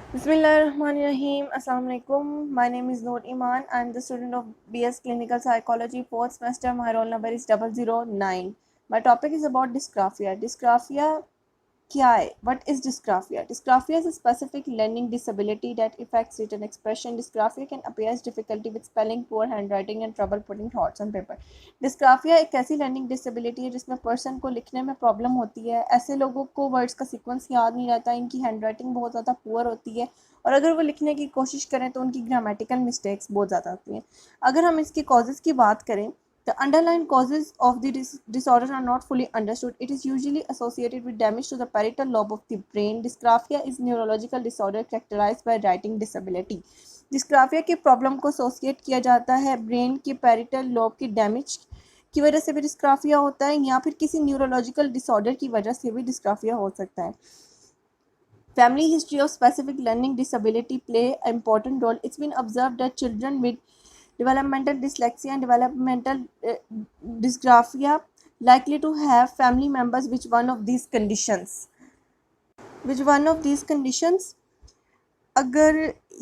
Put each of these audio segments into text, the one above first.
Bismillahirrahmanirrahim. Assalamu alaikum. My name is Noor Iman. I am the student of BS Clinical Psychology, 4th semester. My roll number is 009. My topic is about dysgraphia. Dysgraphia क्या है? What is dysgraphia? Dysgraphia is a specific learning disability that affects written expression. Dysgraphia can appear as difficulty with spelling, poor handwriting and trouble putting thoughts on paper. Dysgraphia एक ऐसी learning disability है जिसमें person को लिखने में problem होती है। ऐसे लोगों को वर्ड्स का सीक्वेंस याद नहीं रहता, इनकी हैंडराइटिंग बहुत ज़्यादा पुअर होती है और अगर वो लिखने की कोशिश करें तो उनकी ग्रामेटिकल मिस्टेक्स बहुत ज़्यादा होती हैं। अगर हम इसकी कॉजेज़ की बात करें, the underlying causes of the disorder are not fully understood. It is usually associated with damage to the parietal lobe of the brain. Dysgraphia is neurological disorder characterized by writing disability. Dysgraphia के problem को associate किया जाता है brain के parietal lobe की damage की वजह से भी डिस्ग्राफिया होता है या फिर किसी न्यूरोलॉजिकल डिसऑर्डर की वजह से भी डिस्ग्राफिया हो सकता है। Family history of specific learning disability play an important role. It's been observed that children with developmental dyslexia and developmental dysgraphia likely to have family members which one of these conditions अगर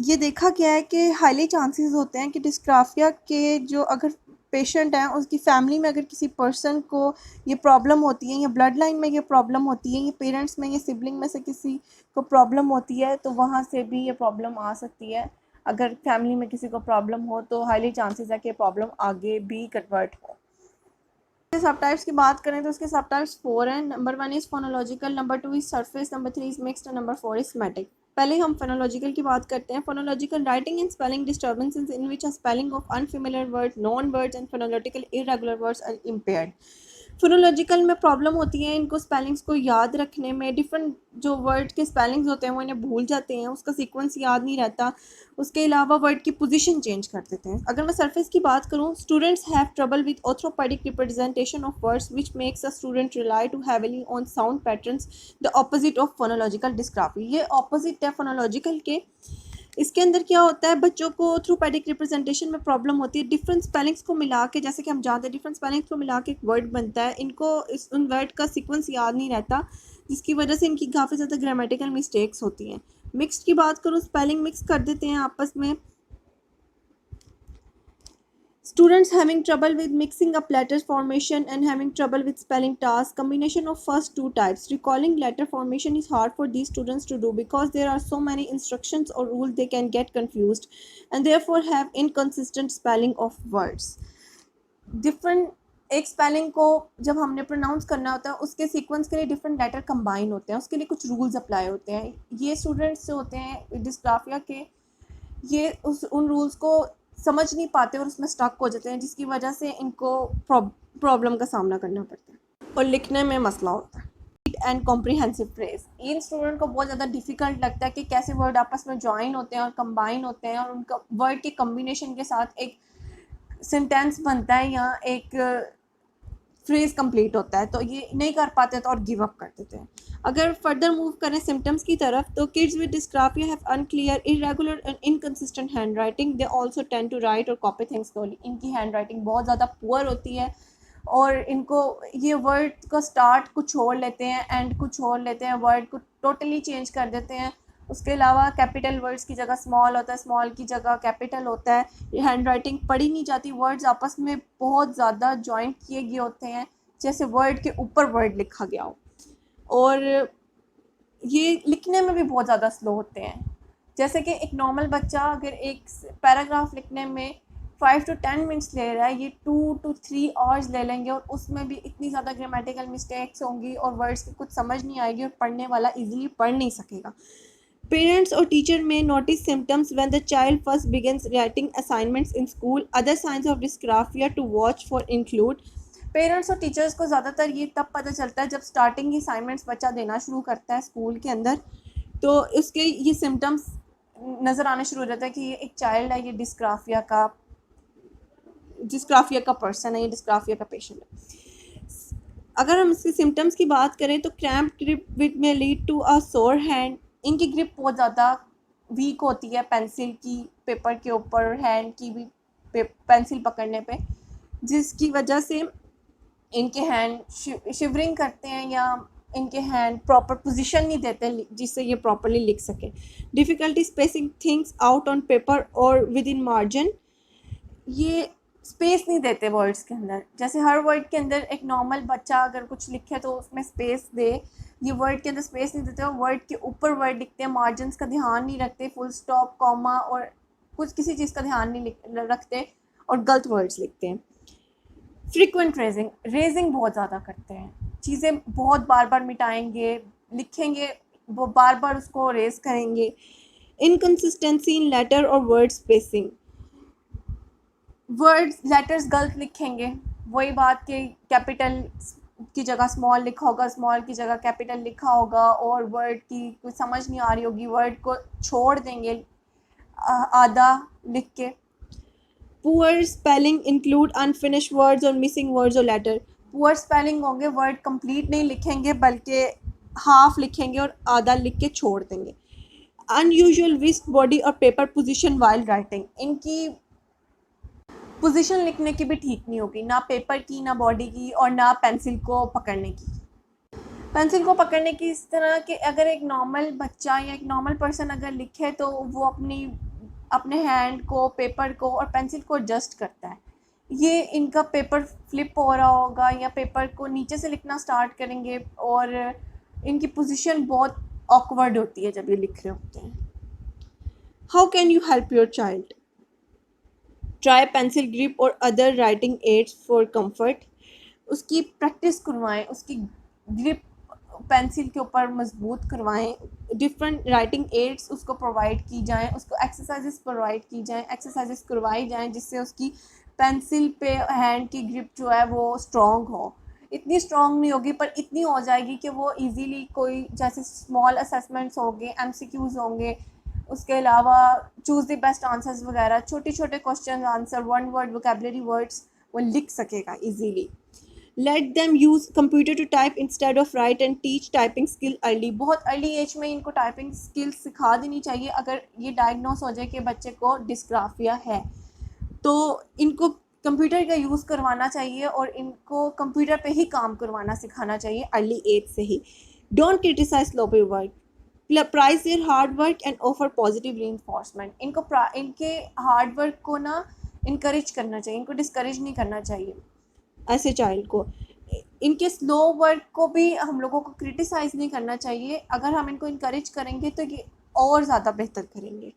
ये देखा गया है कि highly chances होते हैं कि dysgraphia के जो अगर पेशेंट हैं उसकी फैमिली में अगर किसी पर्सन को ये प्रॉब्लम होती है या ब्लड लाइन में ये प्रॉब्लम होती है या पेरेंट्स में या सिबलिंग में से किसी को प्रॉब्लम होती है तो वहाँ से भी ये प्रॉब्लम आ सकती है। अगर फैमिली में किसी को प्रॉब्लम हो तो हाईली चांसेस है कि प्रॉब्लम आगे भी कन्वर्ट हो। सब टाइप्स की बात करें तो उसके सब टाइप्स 4 हैं। Number 1 is phonological, number 2 is surface, number 3 is mixed और नंबर 4 इज़ मैटिक। पहले हम फोनोलॉजिकल की बात करते हैं। Phonological writing and spelling disturbances in which spelling of unfamiliar word, non words and phonological irregular words are impaired. Phonological में problem होती है इनको स्पेलिंग्स को याद रखने में, डिफरेंट जो वर्ड के स्पेलिंग्स होते हैं वो इन्हें भूल जाते हैं, उसका सीक्वेंस याद नहीं रहता, उसके अलावा वर्ड की पोजीशन चेंज कर देते हैं। अगर मैं सरफेस की बात करूँ, students have trouble with orthopaedic representation of words which makes a student rely too heavily on sound patterns, the opposite of phonological dysgraphia. ये ऑपोजिट है फोनोलॉजिकल के। इसके अंदर क्या होता है, बच्चों को थ्रू पैडिक रिप्रेजेंटेशन में प्रॉब्लम होती है। डिफरेंट स्पेलिंग्स को मिला के, जैसे कि हम जानते हैं डिफरेंट स्पेलिंग्स को मिला के एक वर्ड बनता है, इनको उन वर्ड का सीक्वेंस याद नहीं रहता जिसकी वजह से इनकी काफ़ी ज़्यादा ग्रामेटिकल मिस्टेक्स होती हैं। मिक्स्ड की बात करूँ, स्पेलिंग मिक्स कर देते हैं आपस में। Students having trouble with mixing up letter formation and having trouble with spelling tasks. Combination of first two types. Recalling letter formation is hard for these students to do because there are so many instructions or rules they can get confused and therefore have inconsistent spelling of words. Different एक spelling को जब हमने pronounce करना होता है उसके sequence के लिए डिफरेंट लेटर कंबाइन होते हैं, उसके लिए कुछ रूल्स अप्लाई होते हैं। ये स्टूडेंट्स जो होते हैं डिस्ग्राफिया के, ये उन रूल्स को समझ नहीं पाते और उसमें स्टक हो जाते हैं जिसकी वजह से इनको प्रॉब्लम का सामना करना पड़ता है और लिखने में मसला होता है। And comprehensive phrase, in student को बहुत ज़्यादा डिफिकल्ट लगता है कि कैसे वर्ड आपस में ज्वाइन होते हैं और कंबाइन होते हैं और उनका वर्ड के कम्बिनेशन के साथ एक सेंटेंस बनता है या एक फ्रेज कंप्लीट होता है, तो ये नहीं कर पाते तो और गिव अप कर देते हैं। अगर फर्दर मूव करें सिम्टम्स की तरफ, तो kids with dysgraphia have unclear, irregular and inconsistent handwriting. They also tend to write और कॉपी थिंग्स स्लोली। इनकी हैंडराइटिंग बहुत ज़्यादा पुअर होती है और इनको ये वर्ड को स्टार्ट कुछ और लेते हैं, एंड कुछ और लेते हैं, वर्ड को टोटली चेंज कर देते हैं। उसके अलावा कैपिटल वर्ड्स की जगह स्मॉल होता है, स्मॉल की जगह कैपिटल होता है। हैंड राइटिंग पढ़ी नहीं जाती, वर्ड्स आपस में बहुत ज़्यादा जॉइंट किए गए होते हैं जैसे वर्ड के ऊपर वर्ड लिखा गया हो, और ये लिखने में भी बहुत ज़्यादा स्लो होते हैं। जैसे कि एक नॉर्मल बच्चा अगर एक पैराग्राफ लिखने में 5 to 10 मिनट्स ले रहा है, ये 2 to 3 आवर्स ले लेंगे और उसमें भी इतनी ज़्यादा ग्रामेटिकल मिस्टेक्स होंगी और वर्ड्स की कुछ समझ नहीं आएगी और पढ़ने वाला ईजिली पढ़ नहीं सकेगा। Parents or teacher may notice symptoms when the child first begins writing assignments in school. Other signs of dysgraphia to watch for include. Parents और टीचर्स को ज़्यादातर ये तब पता चलता है जब स्टार्टिंग की असाइनमेंट्स बच्चा देना शुरू करता है स्कूल के अंदर, तो उसके ये सिम्टम्स नज़र आने शुरू हो जाता है कि ये एक चाइल्ड है, ये डिस्ग्राफिया का पर्सन है, ये डिस्ग्राफिया का पेशेंट है। अगर हम इसके सिम्टम्स की बात करें तो क्रैम्प ग्रिप विच में लीड टू अ सोर हैंड। इनकी ग्रिप बहुत ज़्यादा वीक होती है पेंसिल की, पेपर के ऊपर, हैंड की भी पेंसिल पकड़ने पे, जिसकी वजह से इनके हैंड शिवरिंग करते हैं या इनके हैंड प्रॉपर पोजीशन नहीं देते जिससे ये प्रॉपरली लिख सके। Difficulty spacing things out on paper और विद इन मार्जिन, ये स्पेस नहीं देते वर्ड्स के अंदर। जैसे हर वर्ड के अंदर एक नॉर्मल बच्चा अगर कुछ लिखे तो उसमें स्पेस दे, ये वर्ड के अंदर स्पेस नहीं देते और वर्ड के ऊपर वर्ड लिखते हैं, मार्जिन्स का ध्यान नहीं रखते, फुल स्टॉप कॉमा और कुछ किसी चीज़ का ध्यान नहीं रखते और गलत वर्ड्स लिखते हैं। फ्रीक्वेंट रेजिंग बहुत ज़्यादा करते हैं, चीज़ें बहुत बार बार मिटाएंगे, लिखेंगे वो बार बार उसको रेज करेंगे। इनकन्सिस्टेंसी इन लेटर और वर्ड स्पेसिंग, वर्ड्स लेटर्स गलत लिखेंगे, वही बात कि कैपिटल की जगह स्मॉल लिखा होगा, स्मॉल की जगह कैपिटल लिखा होगा और वर्ड की कुछ समझ नहीं आ रही होगी, वर्ड को छोड़ देंगे आधा लिख के। Poor spelling include unfinished words और मिसिंग वर्ड्स और लेटर, पुअर स्पेलिंग होंगे, वर्ड कंप्लीट नहीं लिखेंगे बल्कि हाफ लिखेंगे और आधा लिख के छोड़ देंगे। अनयूजुअल रिस्ट बॉडी और पेपर पोजीशन वाइल राइटिंग, इनकी पोजीशन लिखने की भी ठीक नहीं होगी, ना पेपर की, ना बॉडी की और ना पेंसिल को पकड़ने की। पेंसिल को पकड़ने की इस तरह कि अगर एक नॉर्मल बच्चा या एक नॉर्मल पर्सन अगर लिखे तो वो अपने हैंड को, पेपर को और पेंसिल को एडजस्ट करता है। ये इनका पेपर फ्लिप हो रहा होगा या पेपर को नीचे से लिखना स्टार्ट करेंगे और इनकी पोजीशन बहुत ऑकवर्ड होती है जब ये लिख रहे होते हैं। How can you help your child? Try pencil grip और other writing aids for comfort, उसकी प्रैक्टिस करवाएं, उसकी ग्रिप पेंसिल के ऊपर मजबूत करवाएं, डिफरेंट राइटिंग एड्स उसको प्रोवाइड की जाएं, उसको एक्सरसाइजेस प्रोवाइड की जाएं, एक्सरसाइजेस करवाई जाएं जिससे उसकी पेंसिल पे हैंड की ग्रिप जो है वो स्ट्रॉन्ग हो। इतनी स्ट्रॉन्ग नहीं होगी पर इतनी हो जाएगी कि वो इजीली कोई जैसे स्मॉल असेसमेंट्स होंगे, एमसीक्यूज़ होंगे, उसके अलावा चूज़ द बेस्ट आंसर्स वगैरह, छोटे छोटे question answer, one word vocabulary words वो लिख सकेगा easily. Let them use computer to type instead of write and teach typing skill early, बहुत अर्ली एज में इनको टाइपिंग स्किल्स सिखा देनी चाहिए। अगर ये डायग्नोस हो जाए कि बच्चे को डिस्ग्राफिया है तो इनको कंप्यूटर का यूज़ करवाना चाहिए और इनको कंप्यूटर पे ही काम करवाना सिखाना चाहिए अर्ली एज से ही। Don't criticise sloppy work, praise their hard work and offer positive reinforcement, इनके हार्ड वर्क को ना इनकरेज करना चाहिए, इनको डिस्करेज नहीं करना चाहिए ऐसे चाइल्ड को। इनके स्लो वर्क को भी हम लोगों को क्रिटिसाइज नहीं करना चाहिए, अगर हम इनको इनकरेज करेंगे तो ये और ज़्यादा बेहतर करेंगे।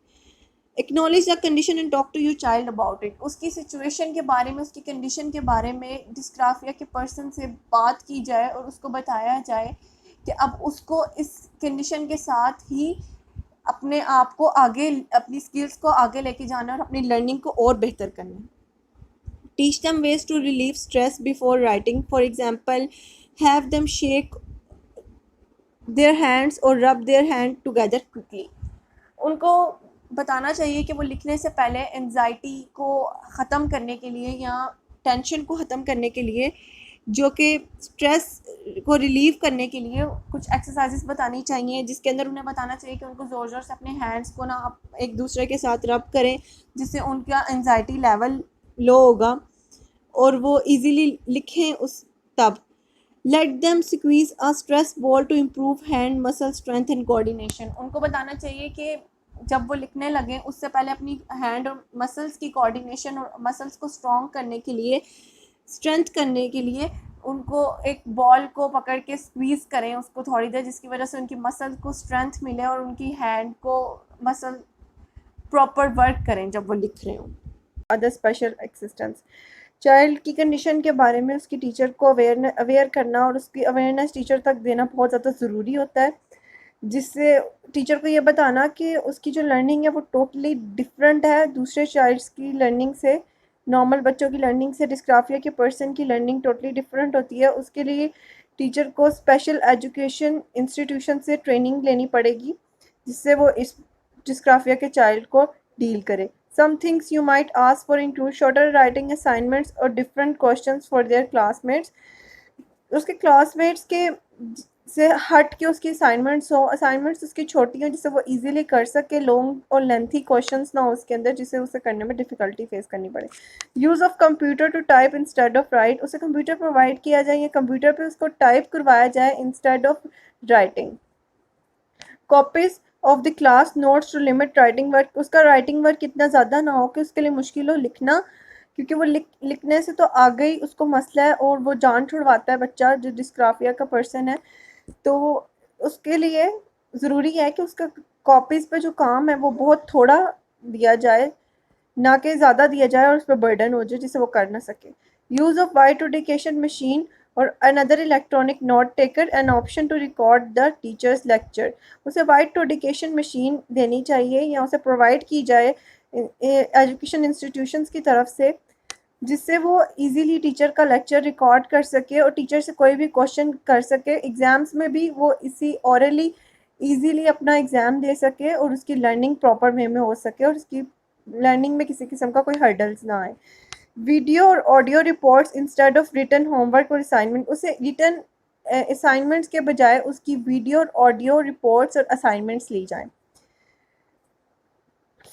Acknowledge the condition and talk to your child about it, उसकी सिचुएशन के बारे में, उसकी कंडीशन के बारे में डिस्ग्राफिया के पर्सन से बात की जाए और उसको बताया जाए कि अब उसको इस कंडीशन के साथ ही अपने आप को आगे, अपनी स्किल्स को आगे लेके जाना और अपनी लर्निंग को और बेहतर करना। Teach them ways to relieve stress before writing. For example, have them shake their hands or rub their hand together quickly. उनको बताना चाहिए कि वो लिखने से पहले एंजाइटी को ख़त्म करने के लिए या टेंशन को ख़त्म करने के लिए, जो कि स्ट्रेस को रिलीव करने के लिए कुछ एक्सरसाइजेस बतानी चाहिए, जिसके अंदर उन्हें बताना चाहिए कि उनको ज़ोर ज़ोर से अपने हैंड्स को ना एक दूसरे के साथ रब करें जिससे उनका एंजाइटी लेवल लो होगा और वो इजीली लिखें उस तब। Let them squeeze a stress ball to improve hand muscle strength and coordination, उनको बताना चाहिए कि जब वो लिखने लगें उससे पहले अपनी हैंड और मसल्स की कोऑर्डिनेशन और मसल्स को स्ट्रॉन्ग करने के लिए, स्ट्रेंथ करने के लिए उनको एक बॉल को पकड़ के स्क्वीज़ करें उसको थोड़ी देर, जिसकी वजह से उनकी मसल को स्ट्रेंथ मिले और उनकी हैंड को मसल प्रॉपर वर्क करें जब वो लिख रहे हों। अदर स्पेशल असिस्टेंस, चाइल्ड की कंडीशन के बारे में उसकी टीचर को अवेयर करना और उसकी अवेयरनेस टीचर तक देना बहुत ज़्यादा ज़रूरी होता है, जिससे टीचर को ये बताना कि उसकी जो लर्निंग है वो टोटली डिफरेंट है दूसरे चाइल्ड्स की लर्निंग से, नॉर्मल बच्चों की लर्निंग से। डिस्ग्राफिया के पर्सन की लर्निंग टोटली डिफरेंट होती है, उसके लिए टीचर को स्पेशल एजुकेशन इंस्टीट्यूशन से ट्रेनिंग लेनी पड़ेगी जिससे वो इस डिस्ग्राफिया के चाइल्ड को डील करे। Some things you might ask for include shorter writing assignments or different questions for their classmates. उसके classmates के से हट के उसकी असाइनमेंट्स हो, असाइनमेंट्स उसकी छोटी हो जिससे वो इजीली कर सके, लॉन्ग और लेंथी क्वेश्चंस ना हो उसके अंदर जिससे उसे करने में डिफ़िकल्टी फेस करनी पड़े। Use of computer to type instead of write, उसे कंप्यूटर प्रोवाइड किया जाए या कंप्यूटर पे उसको टाइप करवाया जाए instead of writing. Copies of the class notes to limit writing work, उसका राइटिंग वर्क इतना ज़्यादा ना हो कि उसके लिए मुश्किल हो लिखना, क्योंकि वो लिखने से तो आगे ही उसको मसला है और वो जान छुड़वाता है बच्चा जो डिस्ग्राफिया का पर्सन है। तो उसके लिए ज़रूरी है कि उसका कॉपीज़ पे जो काम है वो बहुत थोड़ा दिया जाए, ना कि ज़्यादा दिया जाए और उस पर बर्डन हो जाए जिसे वो कर ना सके। Use of white dictation machine और another electronic note taker an option to record the teacher's lecture, उसे वाइट एडिकेशन मशीन देनी चाहिए या उसे प्रोवाइड की जाए एजुकेशन इंस्टीट्यूशंस की तरफ से, जिससे वो इजीली टीचर का लेक्चर रिकॉर्ड कर सके और टीचर से कोई भी क्वेश्चन कर सके, एग्ज़ाम्स में भी वो इसी ऑरली इजीली अपना एग्ज़ाम दे सके और उसकी लर्निंग प्रॉपर वे में हो सके और उसकी लर्निंग में किसी किस्म का कोई हर्डल्स ना आए। वीडियो और audio reports instead of written homework और असाइनमेंट, उसे रिटन असाइनमेंट्स के बजाय उसकी वीडियो और ऑडियो रिपोर्ट्स और असाइनमेंट्स ली जाएँ।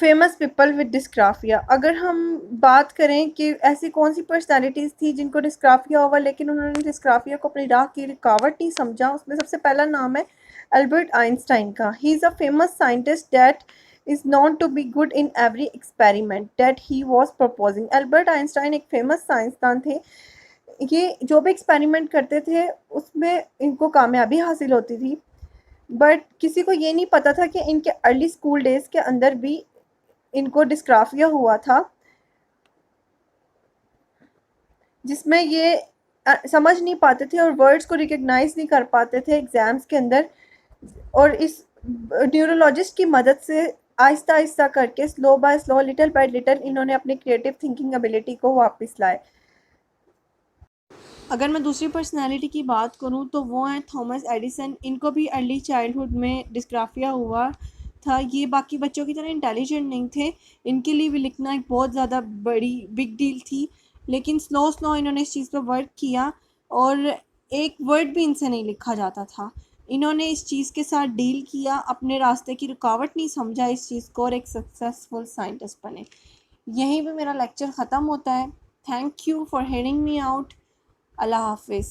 फेमस पीपल विद डिस्ग्राफिया, अगर हम बात करें कि ऐसी कौन सी पर्सनालिटीज़ थी जिनको डिस्ग्राफिया हुआ लेकिन उन्होंने डिस्ग्राफिया को अपनी राह की रुकावट नहीं समझा, उसमें सबसे पहला नाम है अल्बर्ट आइंस्टाइन का। He is a famous scientist that is known to be good in every experiment that he was proposing. Albert Einstein एक फेमस साइंसदान थे, ये जो भी एक्सपेरिमेंट करते थे उसमें इनको कामयाबी हासिल होती थी, बट किसी को ये नहीं पता था कि इनके अर्ली स्कूल डेज़ के अंदर भी इनको डिस्ग्राफिया हुआ था, जिसमें ये समझ नहीं पाते थे और वर्ड्स को रिकग्नाइज नहीं कर पाते थे एग्ज़ाम्स के अंदर, और इस न्यूरोलॉजिस्ट की मदद से आहिस्ता आहिस्ता करके slow by slow little by little इन्होंने अपनी क्रिएटिव थिंकिंग एबिलिटी को वापस लाए। अगर मैं दूसरी पर्सनालिटी की बात करूँ तो वो हैं थॉमस एडिसन। इनको भी अर्ली चाइल्डहुड में डिस्ग्राफिया हुआ था। ये बाकी बच्चों की तरह इंटेलिजेंट नहीं थे, इनके लिए भी लिखना एक बहुत ज़्यादा बड़ी बिग डील थी, लेकिन स्लो स्लो इन्होंने इस चीज़ पर वर्क किया और एक वर्ड भी इनसे नहीं लिखा जाता था। इन्होंने इस चीज़ के साथ डील किया, अपने रास्ते की रुकावट नहीं समझा इस चीज़ को और एक सक्सेसफुल साइंटिस्ट बने। यहीं पे मेरा लेक्चर ख़त्म होता है। Thank you for hearing me out. अल्लाह हाफिज़।